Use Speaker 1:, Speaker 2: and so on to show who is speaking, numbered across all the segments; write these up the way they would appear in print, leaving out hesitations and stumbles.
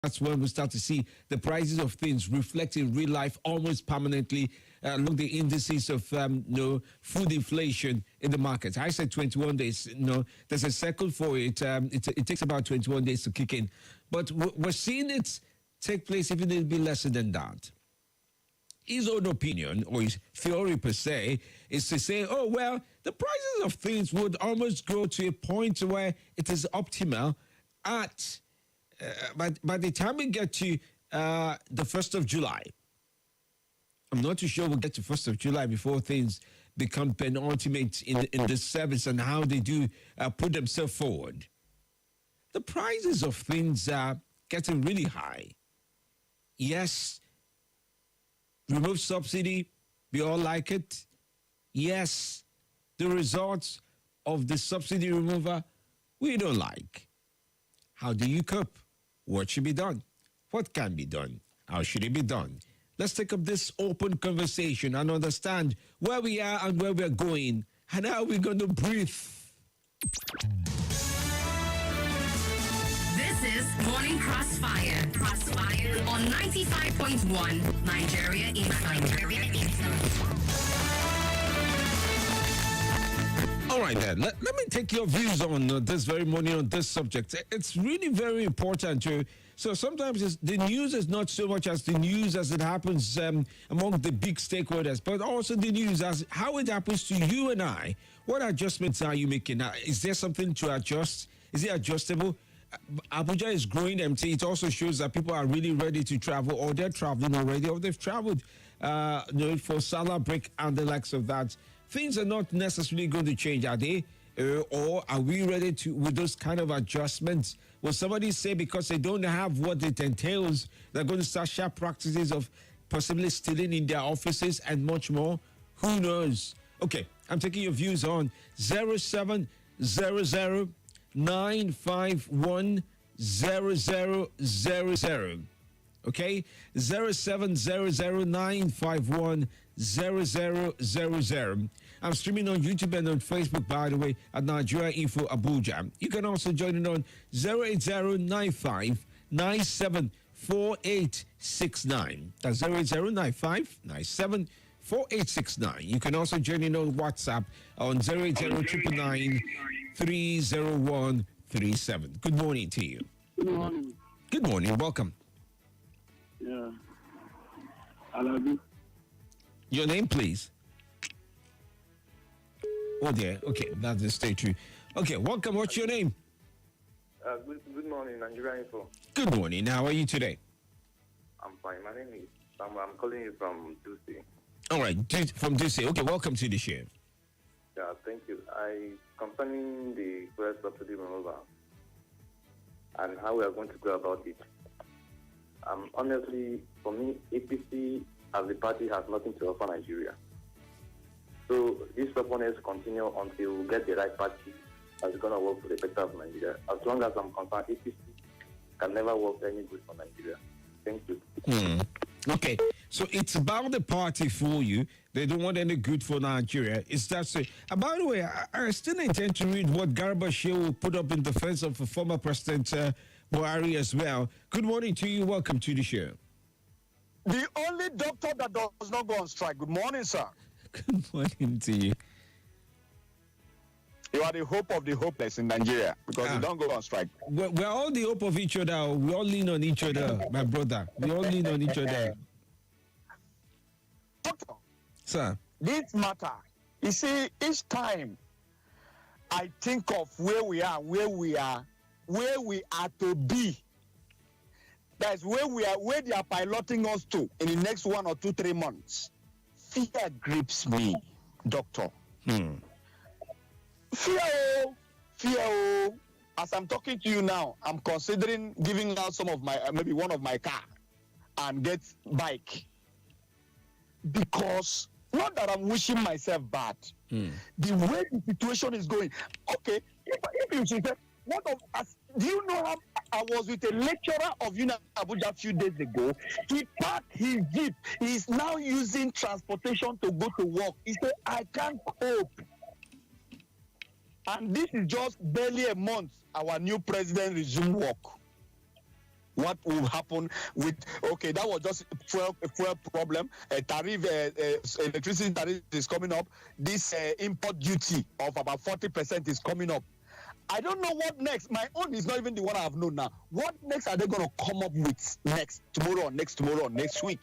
Speaker 1: That's when we start to see the prices of things reflect in real life almost permanently. Look, the indices of food inflation in the market. I said 21 days. There's a cycle for it. It takes about 21 days to kick in. But we're seeing it take place even a little bit lesser than that. His own opinion, or his theory per se, is to say, oh, well, the prices of things would almost grow to a point where it is optimal at... by the time we get to the 1st of July, I'm not too sure we'll get to 1st of July before things become penultimate in this service and how they do put themselves forward. The prices of things are getting really high. Yes, remove subsidy, we all like it. Yes, the results of the subsidy remover, we don't like. How do you cope? What should be done? What can be done? How should it be done? Let's take up this open conversation and understand where we are and where we're going and how we're going to breathe.
Speaker 2: This is Morning Crossfire. Crossfire on 95.1 Nigeria Info.
Speaker 1: All right, then. Let me take your views on this very morning on this subject. It's really very important to. So sometimes the news is not so much as the news as it happens among the big stakeholders, but also the news as how it happens to you and I. What adjustments are you making? Is there something to adjust? Is it adjustable? Abuja is growing empty. It also shows that people are really ready to travel, or they're traveling already, or they've traveled for Salah break and the likes of that. Things are not necessarily going to change, are they? Or are we ready to with those kind of adjustments? Will somebody say because they don't have what it entails, they're going to start sharp practices of possibly stealing in their offices and much more? Who knows? Okay, I'm taking your views on 0700 951 0000. Okay, 0700 951 0000. I'm streaming on YouTube and on Facebook, by the way, at Nigeria Info Abuja. You can also join in on 08095 974869. That's 08095 974869. You can also join in on WhatsApp on 080 30137. Good morning to you.
Speaker 3: Good morning.
Speaker 1: Good morning. Welcome.
Speaker 3: Yeah. I love you.
Speaker 1: Your name, please. Oh, dear. Okay, that's the state true. Okay, welcome. What's your name?
Speaker 4: Good morning, Nigeria Info.
Speaker 1: Good morning. How are you today?
Speaker 4: I'm fine. My name is Sam. I'm calling you from Dusi.
Speaker 1: All right, from Dusi. Okay, welcome to the show.
Speaker 4: Yeah, thank you. Concerning the fuel subsidy removal and how we are going to go about it. Honestly, for me, APC as a party has nothing to offer Nigeria. So this stubbornness continue until we get the right party that's going to work for the better of Nigeria. As long as I'm concerned, APC can never work any good for Nigeria. Thank you.
Speaker 1: Okay, so it's about the party for you. They don't want any good for Nigeria. Is that so? And by the way, I still intend to read what Garba Shehu put up in defense of former President Buhari as well. Good morning to you. Welcome to the show.
Speaker 5: The only doctor that does not go on strike. Good morning, sir.
Speaker 1: Good morning to you.
Speaker 5: You are the hope of the hopeless in Nigeria because you don't go on strike.
Speaker 1: We're all the hope of each other. We all lean on each other, my brother. We all lean on each other.
Speaker 5: Doctor,
Speaker 1: Sir.
Speaker 5: this matter, you see, each time I think of where we are to be, that's where we are, where they are piloting us to in the next 1 or 2, 3 months. Fear grips me, doctor. Fear. As I'm talking to you now, I'm considering giving out some of my, maybe one of my car and get bike. Because, not that I'm wishing myself bad, the way the situation is going. Okay, if you say, do you know how I was with a lecturer of Abuja a few days ago? He parked his Jeep. He's now using transportation to go to work. He said, I can't cope. And this is just barely a month our new president resumed work. what will happen with, okay, that was just a fuel problem. Tariff, electricity tariff is coming up. This import duty of about 40% is coming up. I don't know what next. My own is not even the one I have known now. What next are they going to come up with next tomorrow or next week?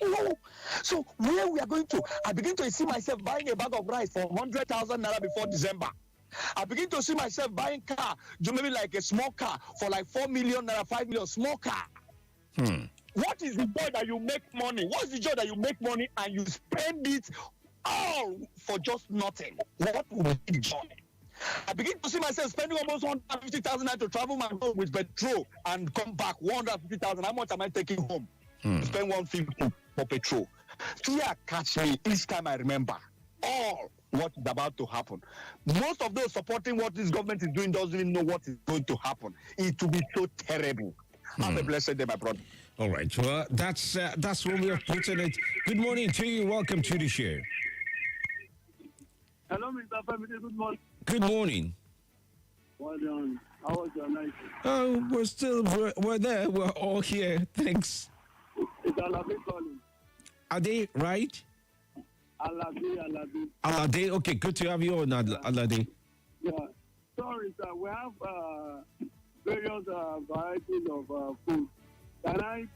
Speaker 5: You know, so where we are going to, I begin to see myself buying a bag of rice for 100,000 naira before December. I begin to see myself buying car, maybe like a small car for like 4 million naira, 5 million, small car. What is the joy that you make money? What's the joy that you make money and you spend it all for just nothing? What will be the joy? I begin to see myself spending almost 150,000 naira to travel my home with petrol and come back 150,000. How much am I taking home? To spend 150 for petrol. Fear catch me each time I remember all what is about to happen. Most of those supporting what this government is doing doesn't even know what is going to happen. It will be so terrible. Have a blessed day, my brother.
Speaker 1: All right. Well, that's what we have put in it. Good morning to you. Welcome to the show.
Speaker 3: Hello, Mr. Femi. Good morning.
Speaker 1: Good morning.
Speaker 3: Well done. How was your night?
Speaker 1: Oh, we're there. We're all here. Thanks.
Speaker 3: It's Alabi calling.
Speaker 1: Are they right?
Speaker 3: Alabi.
Speaker 1: Alade, okay, good to have you on, Alade.
Speaker 3: Yeah. Sorry, sir. We have various varieties of food. Can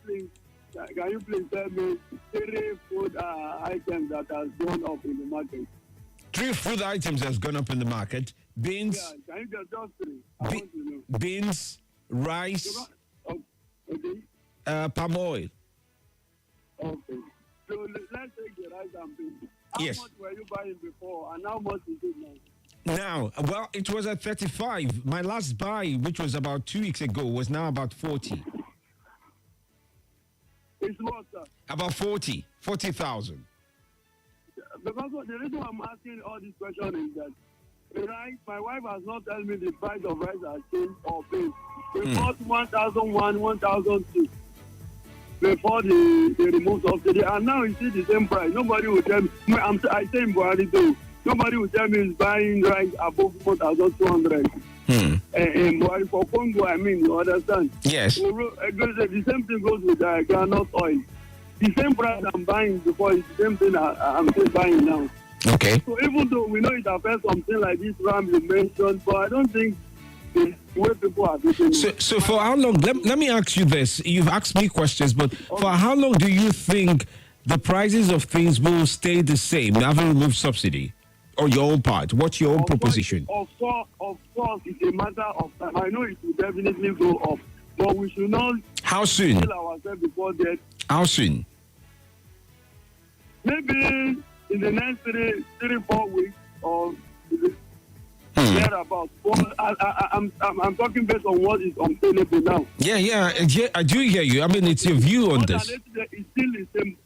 Speaker 3: you please tell me 3 food items that has gone up in the market?
Speaker 1: 3 food items has gone up in the market. Beans.
Speaker 3: Yeah, can you just 3? I want to know.
Speaker 1: Beans, rice,
Speaker 3: Okay.
Speaker 1: palm oil.
Speaker 3: Okay. So let's take the rice and beans. How
Speaker 1: Yes.
Speaker 3: much were you buying before and how much is it now?
Speaker 1: Now, well, it was at 35. My last buy, which was about 2 weeks ago, was now about 40.
Speaker 3: It's what, sir?
Speaker 1: About 40,000.
Speaker 3: Because the reason I'm asking all these questions is that rice, my wife has not told me the price of rice has changed or paid. It cost 1,001, 1,002 before they remove subsidy, and now it's still the same price. Nobody will tell me. I say in Buhari too. Nobody will tell me it's buying rice above 4,200. In Buhari for Congo, I mean, you understand?
Speaker 1: Yes.
Speaker 3: The same thing goes with groundnut oil. The same price I'm buying before is the same thing I'm still buying now.
Speaker 1: Okay.
Speaker 3: So even though we know it affects something like this RAM you mentioned, but I don't think the way people are doing it.
Speaker 1: So for how long? Let me ask you this. You've asked me questions, but for how long do you think the prices of things will stay the same, having removed subsidy? Or your own part? What's your own proposition?
Speaker 3: Of course, it's a matter of time. I know it will definitely go up, but we should not
Speaker 1: How soon?
Speaker 3: kill ourselves before that.
Speaker 1: How soon?
Speaker 3: Maybe in the next 4 weeks or thereabouts. I'm talking based on what is obtainable now.
Speaker 1: Yeah, I do hear you. I mean, it's your view on this.
Speaker 3: It's still the same.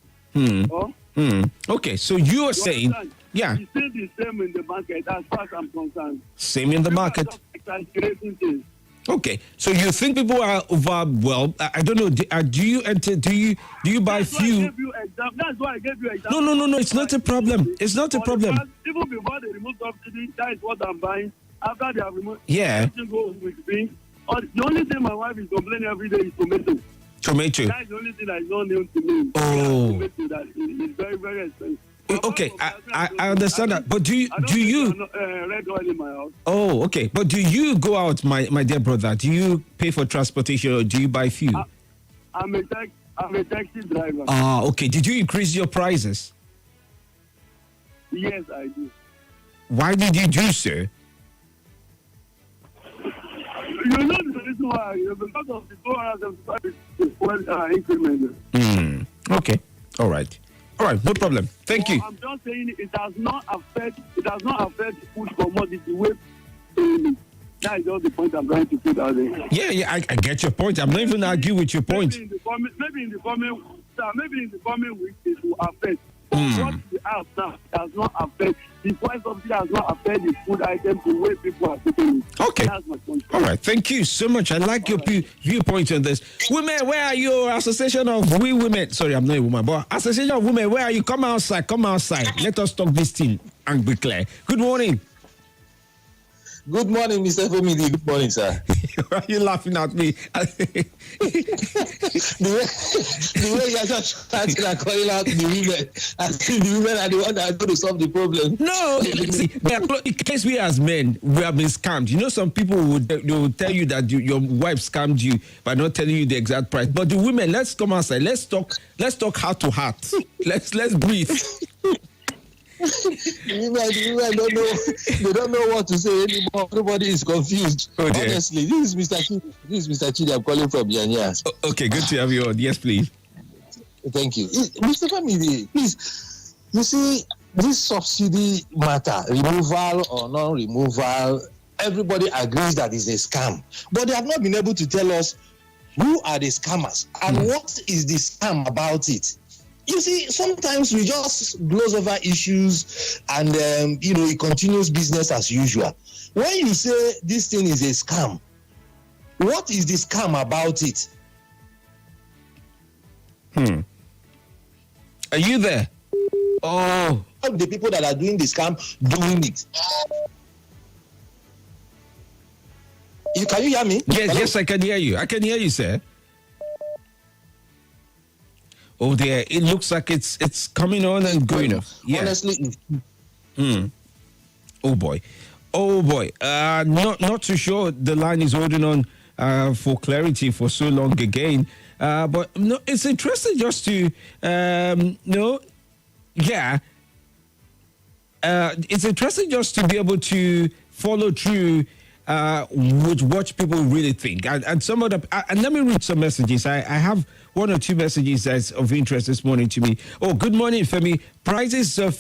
Speaker 1: Okay, so you are saying, yeah,
Speaker 3: It's still the same in the market as far as I'm concerned.
Speaker 1: same in the market.
Speaker 3: Just exaggerating things.
Speaker 1: Okay, so you think people are over? Well, I don't know. Do you enter? Do you buy
Speaker 3: That's why I
Speaker 1: few?
Speaker 3: gave you That's why I gave you example.
Speaker 1: No. It's not a problem. It's not a problem.
Speaker 3: Even before they remove subsidy, that is what I'm buying. After they have removed,
Speaker 1: Yeah.
Speaker 3: everything goes with beans. The only thing my wife is complaining every day is tomato.
Speaker 1: Tomato.
Speaker 3: That is the only thing that is not new to me.
Speaker 1: Oh.
Speaker 3: Tomato that is very, very expensive.
Speaker 1: Okay, I understand that. But do you?
Speaker 3: Red oil in my house.
Speaker 1: Oh, okay. But do you go out, my dear brother? Do you pay for transportation or do you buy fuel?
Speaker 3: I'm a taxi driver.
Speaker 1: Ah, okay. Did you increase your prices?
Speaker 3: Yes, I do.
Speaker 1: Why did you do so?
Speaker 3: You know the reason why? Because of the 275 increment.
Speaker 1: Okay. All right. No problem. Thank you.
Speaker 3: I'm just saying it does not affect food commodity weight. That is just the point I'm trying to put out there.
Speaker 1: Yeah, I get your point. I'm not even arguing with your point.
Speaker 3: Maybe in the coming week it will affect. What we have now does not affect. The price of it does not affect the food items the way people are taking it.
Speaker 1: Okay.
Speaker 3: That's my point.
Speaker 1: All right. Thank you so much. I like your viewpoint on this. Women, where are you? Association of We Women. Sorry, I'm not a woman, but Association of Women, where are you? Come outside. Let us talk this thing and be clear. Good morning.
Speaker 6: Good morning, Mr. Femi. Good morning, sir.
Speaker 1: Why are you laughing at me?
Speaker 6: the way you are just starting and calling out the women, I think the women are the ones that are going to solve the problem.
Speaker 1: No, see, in case we as men, we have been scammed. You know, some people will tell you that your wife scammed you by not telling you the exact price. But the women, let's come outside. Let's talk heart to heart. Let's breathe.
Speaker 6: The women don't know. They don't know what to say anymore. Everybody is confused.
Speaker 1: Oh,
Speaker 6: honestly, this is Mr. Chidi. I'm calling from Yanya.
Speaker 1: Okay, good to have you on. Yes, please.
Speaker 6: Thank you, Mr. Femi. Please, you see this subsidy matter, removal or non-removal. Everybody agrees that it's a scam, but they have not been able to tell us who are the scammers and what is the scam about it. You see, sometimes we just gloss over issues and, it continues business as usual. When you say this thing is a scam, what is the scam about it?
Speaker 1: Are you there? Oh.
Speaker 6: The people that are doing the scam doing it. Can you hear me?
Speaker 1: Yes,
Speaker 6: Hello?
Speaker 1: yes, I can hear you. I can hear you, sir. Oh, there. It looks like it's coming on and going off. Yeah.
Speaker 6: Honestly.
Speaker 1: Oh boy. Not too sure the line is holding on for clarity for so long again. But no, it's interesting just to it's interesting just to be able to follow through with what people really think. And some of the and let me read some messages. I have one or two messages that's of interest this morning to me. Oh, good morning, Femi. Prices of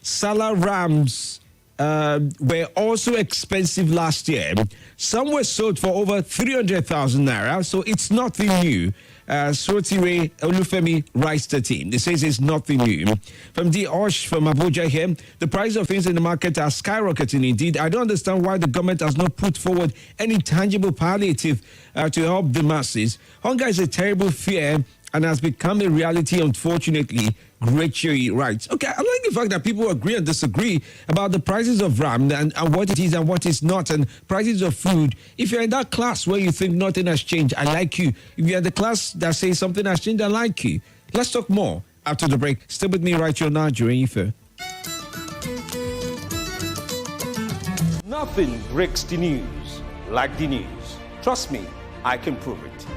Speaker 1: Salah rams were also expensive last year. Some were sold for over 300,000 naira, so it's nothing new. Sotire Olufemi writes the team. They says it's nothing new. From the Osh from Abuja here, the price of things in the market are skyrocketing indeed. I don't understand why the government has not put forward any tangible palliative to help the masses. Hunger is a terrible fear and has become a reality, unfortunately. Great show, he writes. Okay, I like the fact that people agree and disagree about the prices of RAM and what it is and what is not, and prices of food. If you're in that class where you think nothing has changed, I like you. If you're in the class that says something has changed, I like you. Let's talk more after the break. Stay with me right here on Nigeria Info.
Speaker 7: Nothing breaks the news like the news. Trust me, I can prove it.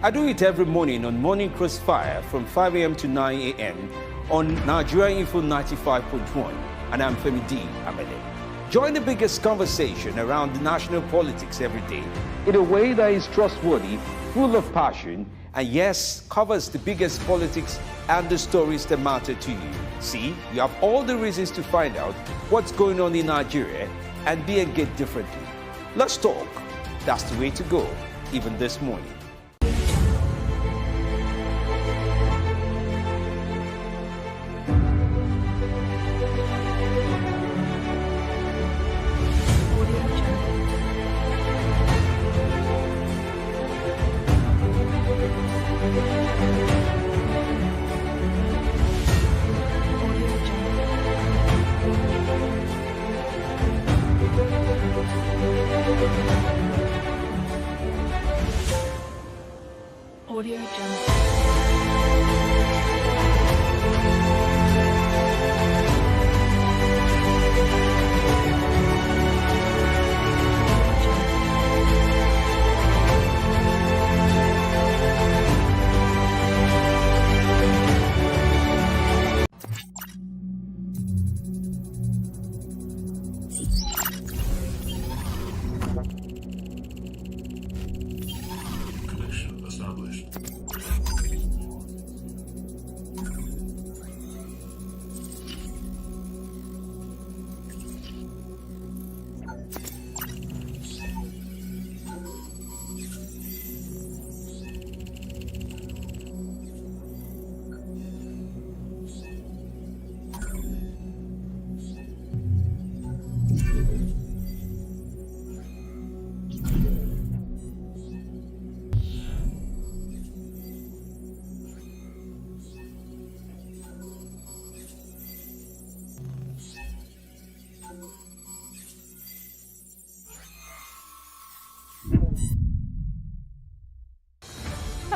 Speaker 7: I do it every morning on Morning Crossfire from 5 a.m. to 9 a.m. on Nigeria Info 95.1, and I'm Femi D. Amede. Join the biggest conversation around the national politics every day in a way that is trustworthy, full of passion, and yes, covers the biggest politics and the stories that matter to you. See, you have all the reasons to find out what's going on in Nigeria and be engaged differently. Let's talk. That's the way to go, even this morning.
Speaker 8: Audio Jungle.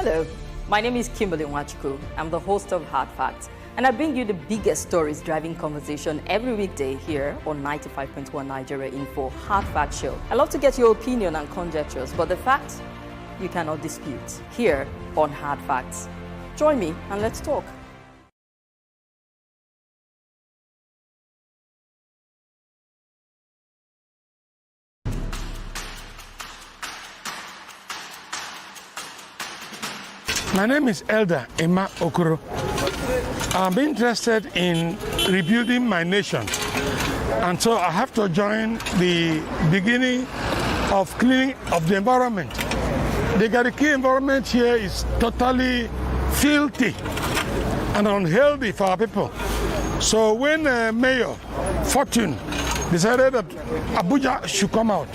Speaker 9: Hello, my name is Kimberly Nwachukwu. I'm the host of Hard Facts, and I bring you the biggest stories driving conversation every weekday here on 95.1 Nigeria Info Hard Fact Show. I love to get your opinion and conjectures, but the facts you cannot dispute here on Hard Facts. Join me and let's talk.
Speaker 10: My name is Elder Emma Okoro. I'm interested in rebuilding my nation, and so I have to join the beginning of cleaning of the environment. The Gariki environment here is totally filthy and unhealthy for our people. So when Mayor Fortune decided that Abuja should come out,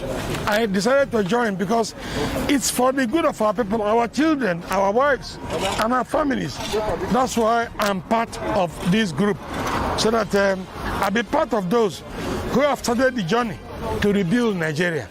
Speaker 10: I decided to join because it's for the good of our people, our children, our wives, and our families. That's why I'm part of this group, so that I'll be part of those who have started the journey to rebuild Nigeria.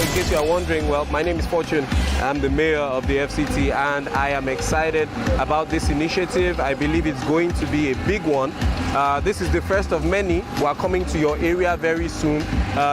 Speaker 11: In case you are wondering, well, my name is Fortune. I'm the mayor of the FCT, and I am excited about this initiative. I believe it's going to be a big one. This is the first of many who are coming to your area very soon.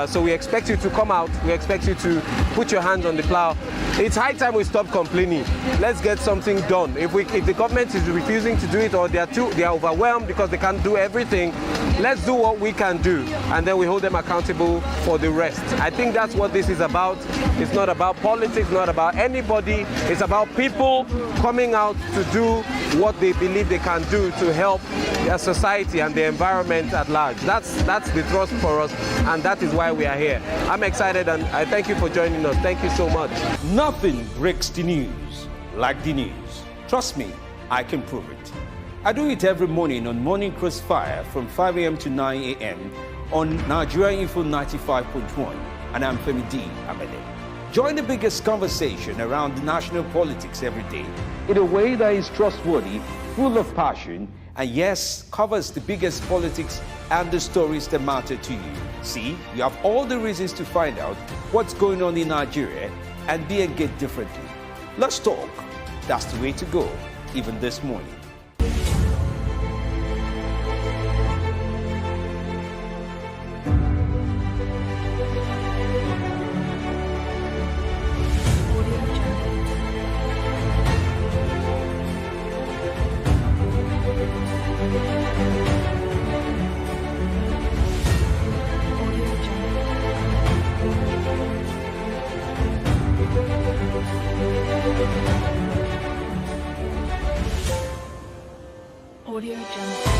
Speaker 11: So we expect you to come out. We expect you to put your hands on the plow. It's high time we stop complaining. Let's get something done. If the government is refusing to do it, or they are overwhelmed because they can't do everything, let's do what we can do, and then we hold them accountable for the rest. I think that's what this is about. It's not about politics, not about anybody. It's about people coming out to do what they believe they can do to help their society and the environment at large. That's the thrust for us, and that is why we are here. I'm excited, and I thank you for joining us. Thank you so much.
Speaker 7: Nothing breaks the news like the news. Trust me, I can prove it. I do it every morning on Morning Crossfire from 5 a.m. to 9 a.m. on Nigeria Info 95.1, and I'm Femi D. Amede. Join the biggest conversation around the national politics every day in a way that is trustworthy, full of passion, and yes, covers the biggest politics and the stories that matter to you. See, you have all the reasons to find out what's going on in Nigeria and be engaged differently. Let's talk. That's the way to go, even this morning.
Speaker 8: Audio Jungle.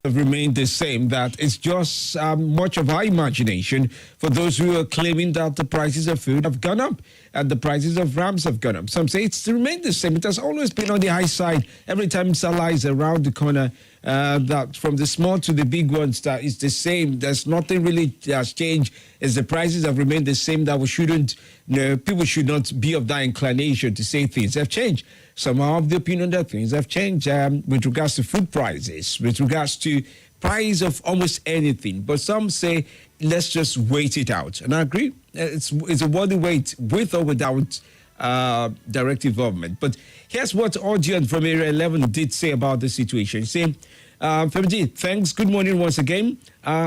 Speaker 1: Have remained the same, that it's just much of our imagination for those who are claiming that the prices of food have gone up and the prices of rams have gone up. Some say it's remained the same. It has always been on the high side. Every time Salah is around the corner, that from the small to the big ones, that is the same. There's nothing really has changed. As the prices have remained the same, that we shouldn't, people should not be of that inclination to say things have changed. Some are of the opinion that things have changed with regards to food prices, with regards to price of almost anything. But some say, let's just wait it out. And I agree. It's a worthy wait, with or without direct involvement. But here's what Audion from Area 11 did say about the situation. Saying, Femi, thanks. Good morning once again.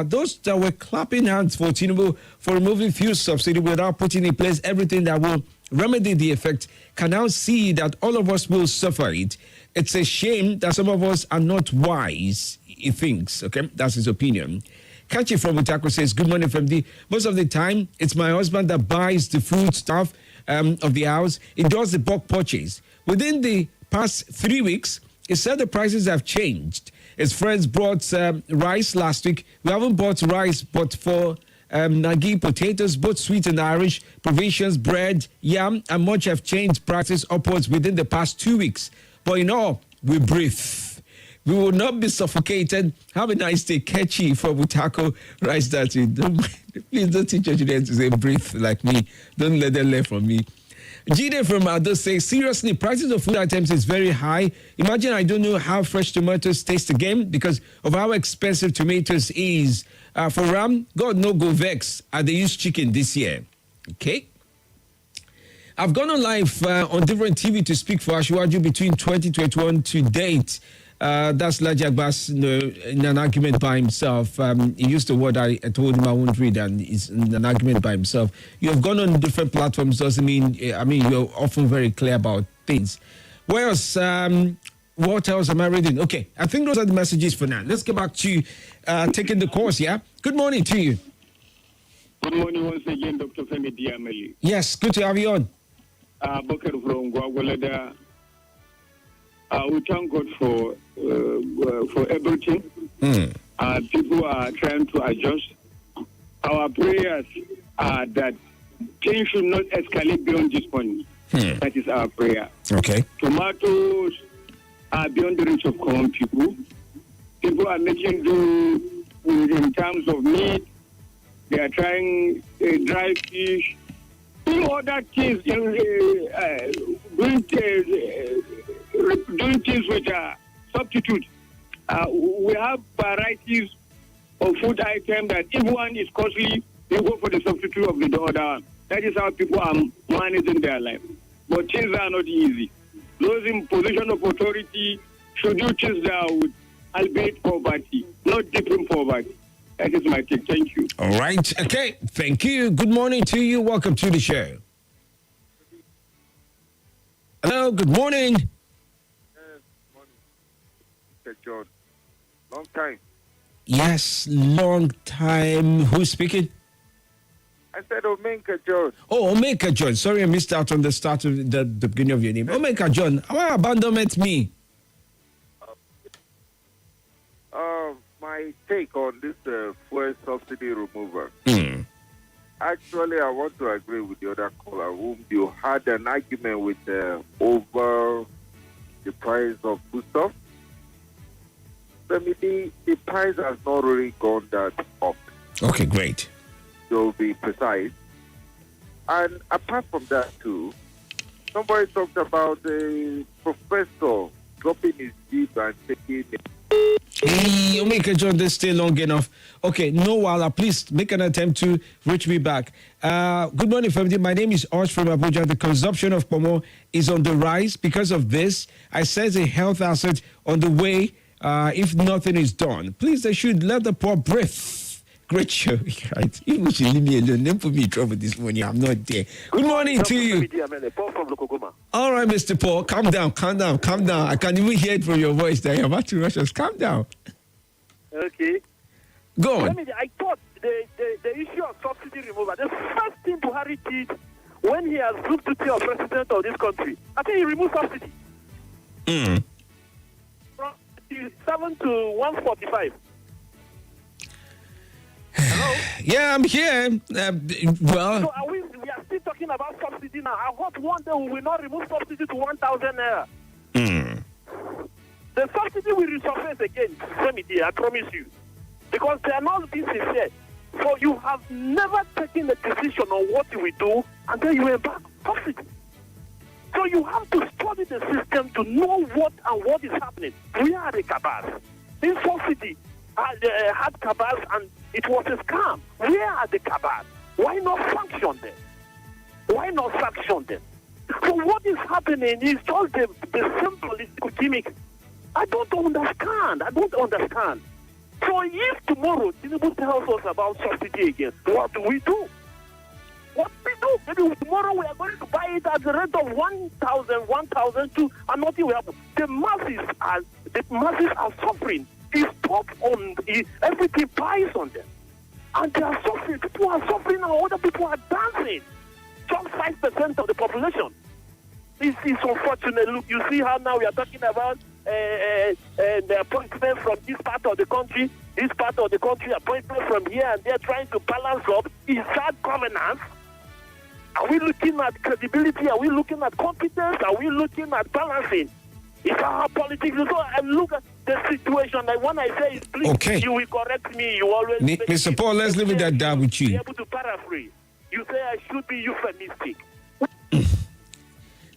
Speaker 1: Those that were clapping hands for Tinubu for removing fuel subsidy without putting in place everything that will remedy the effect can now see that all of us will suffer it. It's a shame that some of us are not wise, he thinks. Okay, that's his opinion. Kachi from Utako says, good morning, Femi. Most of the time, it's my husband that buys the food stuff of the house. He does the bulk purchase. Within the past 3 weeks, he said the prices have changed. His friends brought rice last week. We haven't bought rice, but for nagi, potatoes, both sweet and Irish, provisions, bread, yam, and much have changed prices upwards within the past 2 weeks. But in all, we breathe. We will not be suffocated. Have a nice day. Catchy from Utako. Rice that in. Please don't teach your children to say breathe like me. Don't let them learn from me. Jide from Ado says, seriously, prices of food items is very high. Imagine I don't know how fresh tomatoes taste again because of how expensive tomatoes is. For Ram, God no go vex. They use chicken this year. Okay. I've gone on live on different TV to speak for Ashwaju between 2021 to date. That's Laji Abbas in an argument by himself. He used the word I told him I won't read, and it's in an argument by himself. You have gone on different platforms doesn't mean, you're often very clear about things. What else am I reading? Okay, I think those are the messages for now. Let's get back to taking the course, yeah? Good morning to you.
Speaker 3: Good morning once again, Dr. Femi Diameli.
Speaker 1: Yes, good to have you on.
Speaker 3: Booker from Gwagwalada. We thank God for everything. People are trying to adjust. Our prayers are that things should not escalate beyond this point. That is our prayer.
Speaker 1: Okay.
Speaker 3: Tomatoes are beyond the reach of common people. People are making do in terms of meat. They are trying dry fish. Doing other things, doing things which are substitute. We have varieties of food items that if one is costly, you go for the substitute of the other one. That is how people are managing their life. But things are not easy. Those in position of authority should do things that would alleviate poverty, not deepen poverty. That is my take. Thank you.
Speaker 1: All right. Okay. Thank you. Good morning to you. Welcome to the show. Hello. Good morning.
Speaker 12: Yes, morning. Mr. John. Long time.
Speaker 1: Yes, long time. Who's speaking?
Speaker 12: I said Omeka John.
Speaker 1: Oh, Omeka John. Sorry, I missed out on the start of the beginning of your name. Omeka John. How abandonment me?
Speaker 12: My take on this fuel subsidy removal. Actually, I want to agree with the other caller whom you had an argument with over the price of foodstuff. The price has not really gone that up.
Speaker 1: Okay, great.
Speaker 12: To be precise. And apart from that too, somebody talked about the professor dropping his jeep and taking it.
Speaker 1: Hey, Omeka John, this stay long enough. Okay, no while. Please make an attempt to reach me back. Good morning, family. My name is Osh from Abuja. The consumption of pomo is on the rise. Because of this, I sense a health asset on the way if nothing is done. Please, they should let the poor breathe. Great show, right? You should leave me alone. Don't put me in trouble this morning. I'm not there. Good morning to you. All right, Mr. Paul, calm down. I can even hear it from your voice that you're about to rush us. Calm down.
Speaker 13: Okay.
Speaker 1: Go on.
Speaker 13: I thought the issue of subsidy removal, the first thing Buhari did when he assumed to be a president of this country, I think he removed subsidy. From 7 to 145. Hello?
Speaker 1: Yeah, I'm here. Well.
Speaker 13: So we are still talking about subsidy now. I hope one day we will not remove subsidy to 1,000 naira. The subsidy will will resurface again, Femi, I promise you. Because they are not being sincere. So you have never taken a decision on what you will do, and then you embark on it. So you have to study the system to know what is happening. Where are the cabals? In Subsidy had cabals, and it was a scam. Where are the cabals? Why not sanction them? Why not sanction them? So what is happening is just the same political gimmick. I don't understand. So if tomorrow Tinubu tells us about subsidy again, what do we do? What do we do? Maybe tomorrow we are going to buy it at the rate of 1,000, 1,002, and nothing will happen. The masses are suffering. It's top on everything price on them. And they are suffering. People are suffering and other people are dancing. Just 5% of the population. This is unfortunate. Look, you see how now we are talking about the appointment from this part of the country, appointment from here and there, trying to balance up. Is that governance? Are we looking at credibility? Are we looking at competence? Are we looking at balancing? It's our politics. So I look at the situation. Like when I say, please, you will correct me. You always.
Speaker 1: Mr. Paul, let's leave it at that with you.
Speaker 13: Be able to paraphrase. You say I should be euphemistic.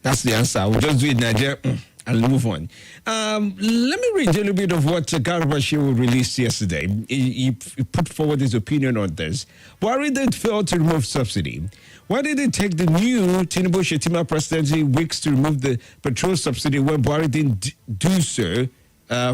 Speaker 1: That's the answer. We'll just do it in Nigeria and move on. Let me read a little bit of what Garba released yesterday. He put forward his opinion on this. Buhari did fail to remove subsidy. Why did it take the new Tinubu-Shetima presidency weeks to remove the petrol subsidy when Buhari didn't do so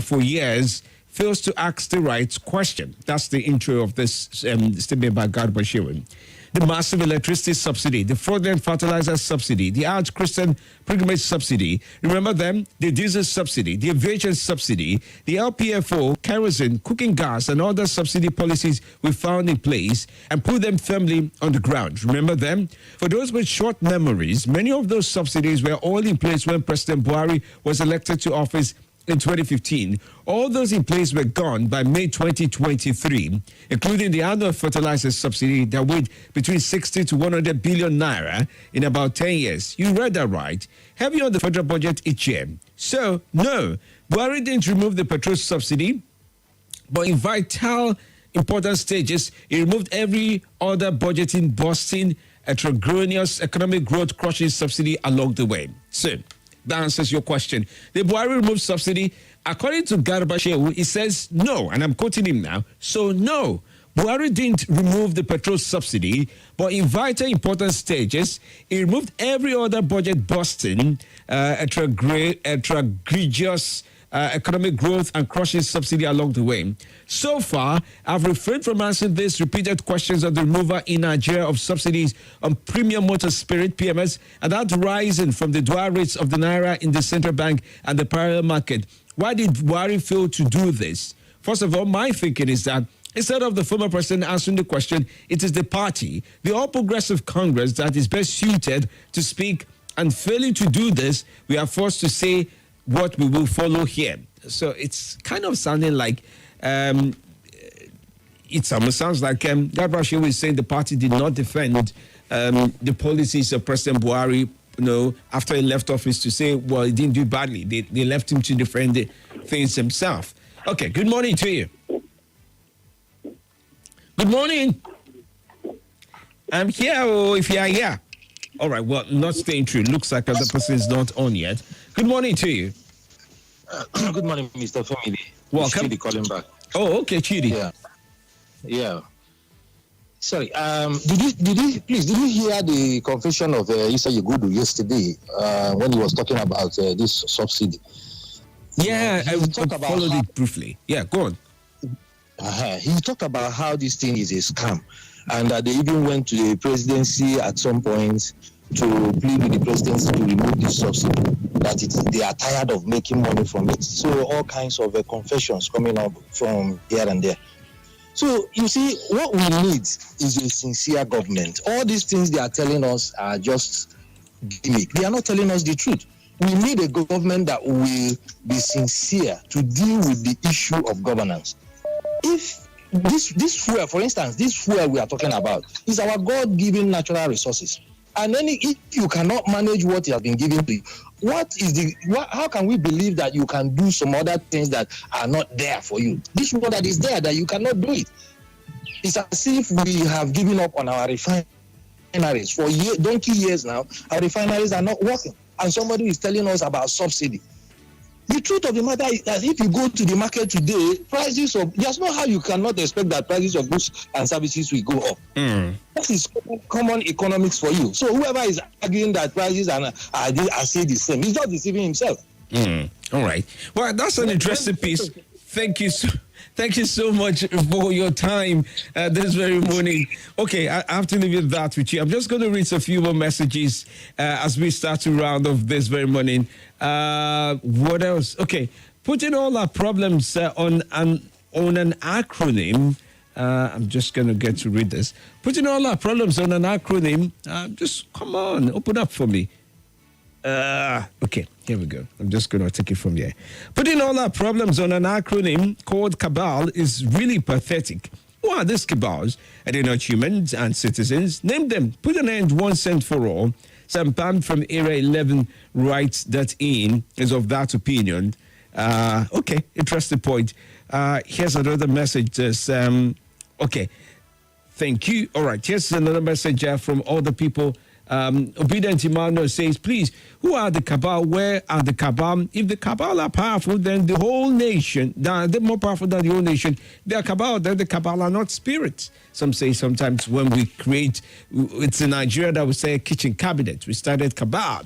Speaker 1: for years? Fails to ask the right question. That's the intro of this statement by Garba. The massive electricity subsidy, the fraudulent fertilizer subsidy, the Arch Christian pilgrimage subsidy, remember them? The diesel subsidy, the aviation subsidy, the LPFO, kerosene, cooking gas, and other subsidy policies we found in place and put them firmly on the ground. Remember them? For those with short memories, many of those subsidies were all in place when President Buhari was elected to office in 2015. All those in place were gone by May 2023, including the annual fertilizer subsidy that weighed between 60 to 100 billion naira in about 10 years. You read that right. Heavy on the federal budget each year. So, no, Buhari didn't remove the petrol subsidy, but in vital, important stages, he removed every other budgeting, busting, heterogeneous economic growth crushing subsidy along the way. So, that answers your question. The Buhari removed subsidy. According to Garba Shehu, he says no, and I'm quoting him now. So no, Buhari didn't remove the petrol subsidy, but in vital important stages, he removed every other budget busting, heterogeneous economic growth and crushing subsidy along the way. So far, I've refrained from answering these repeated questions on the removal in Nigeria of subsidies on premium motor spirit, PMS, and that rising from the dual rates of the Naira in the central bank and the parallel market. Why did Buhari fail to do this? First of all, my thinking is that instead of the former president answering the question, it is the party, the All Progressive Congress, that is best suited to speak, and failing to do this, we are forced to say what we will follow here. So it's kind of sounding like, it almost sounds like Garba Shehu is saying the party did not defend the policies of President Buhari, after he left office, to say, well, he didn't do badly. They left him to defend the things himself. Okay, good morning to you. Good morning. I'm here, if you are here. All right, well, not staying true. Looks like the person is not on yet. Good morning to you.
Speaker 6: Good morning, Mr. Femi.
Speaker 1: Welcome.
Speaker 6: Chidi calling back.
Speaker 1: Oh, okay, Chidi.
Speaker 6: Yeah. Sorry. Did you hear the confession of Issa Yegudu yesterday when he was talking about this subsidy?
Speaker 1: Yeah, I followed it briefly. Yeah, go on.
Speaker 6: He talked about how this thing is a scam, and that they even went to the presidency at some point to plead with the presidency to remove this subsidy, that they are tired of making money from it. So all kinds of confessions coming up from here and there. So you see, what we need is a sincere government. All these things they are telling us are just gimmick. They are not telling us the truth. We need a government that will be sincere to deal with the issue of governance. If this fuel, for instance, this fuel we are talking about is our God-given natural resources. And then if you cannot manage what has been given to you, how can we believe that you can do some other things that are not there for you? This one that is there, that you cannot do it. It's as if we have given up on our refineries. For donkey years now, our refineries are not working. And somebody is telling us about subsidy. The truth of the matter is that if you go to the market today, there's no how you cannot expect that prices of goods and services will go up. That is common economics for you. So whoever is arguing that prices are still the same, he's not deceiving himself.
Speaker 1: All right. Well, that's an interesting piece. Thank you so much for your time this very morning. Okay, I have to leave that with you. I'm just going to read a few more messages as we start to round off this very morning. What else? Okay, putting all our problems on an acronym. I'm just going to get to read this. Putting all our problems on an acronym. Just come on, open up for me. Okay, here we go. I'm just going to take it from here. Putting all our problems on an acronym called cabal is really pathetic. Who are these cabals? Are they not humans and citizens? Name them. Put an end once and for all. Sam Pam from Area 11 writes that in is of that opinion. Okay, interesting point. Here's another message. Okay, thank you. All right, here's another message from all the people. Obedient Emmanuel says, please, who are the cabal? Where are the cabal? If the cabal are powerful, then the whole nation, they're more powerful than the whole nation. They are cabal, then the cabal are not spirits. Some say sometimes when we create, it's in Nigeria that we say kitchen cabinet. We started cabal,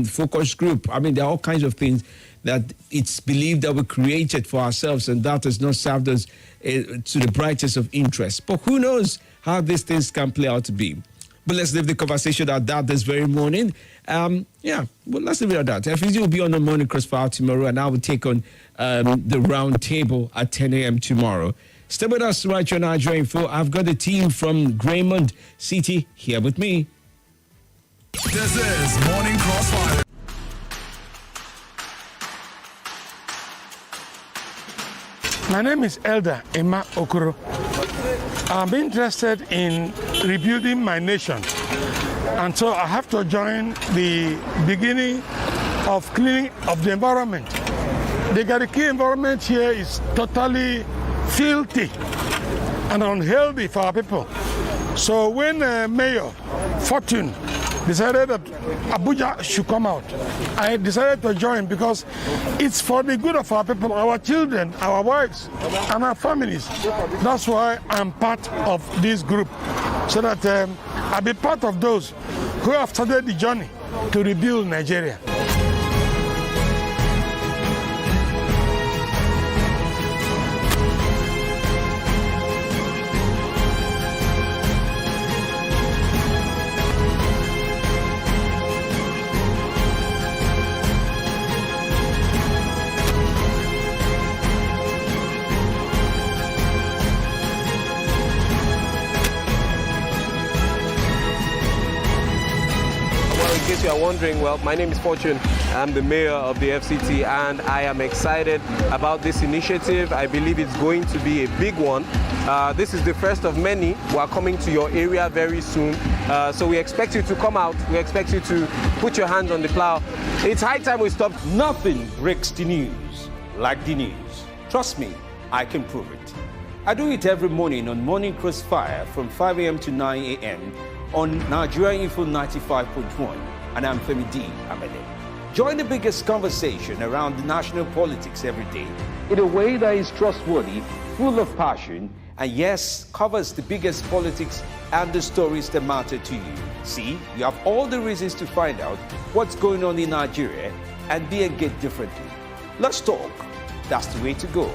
Speaker 1: focus group. I mean, there are all kinds of things that it's believed that we created for ourselves, and that has not served us to the brightest of interest. But who knows how these things can play out to be. But let's leave the conversation at that this very morning. Let's leave it at that. FEZ will be on the Morning Crossfire tomorrow, and I will take on the round table at 10 a.m. tomorrow. Stay with us right here on Nigeria Info. I've got the team from Graymond City here with me.
Speaker 14: This is Morning Crossfire.
Speaker 10: My name is Elder Emma Okoro. I'm interested in rebuilding my nation, and so I have to join the beginning of cleaning of the environment. The Gariki environment here is totally filthy and unhealthy for our people. So when Mayor Fortune decided that Abuja should come out, I decided to join because it's for the good of our people, our children, our wives, and our families. That's why I'm part of this group, so that I'll be part of those who have started the journey to rebuild Nigeria.
Speaker 11: In case you are wondering, well, my name is Fortune. I'm the mayor of the FCT, and I am excited about this initiative. I believe it's going to be a big one. This is the first of many. We are coming to your area very soon. So we expect you to come out. We expect you to put your hands on the plow. It's high time we stop.
Speaker 7: Nothing breaks the news like the news. Trust me, I can prove it. I do it every morning on Morning Crossfire from 5 a.m. to 9 a.m. on Nigeria Info 95.1, and I'm Femi D. Join the biggest conversation around the national politics every day in a way that is trustworthy, full of passion, and yes, covers the biggest politics and the stories that matter to you. See, you have all the reasons to find out what's going on in Nigeria and be engaged differently. Let's talk. That's the way to go.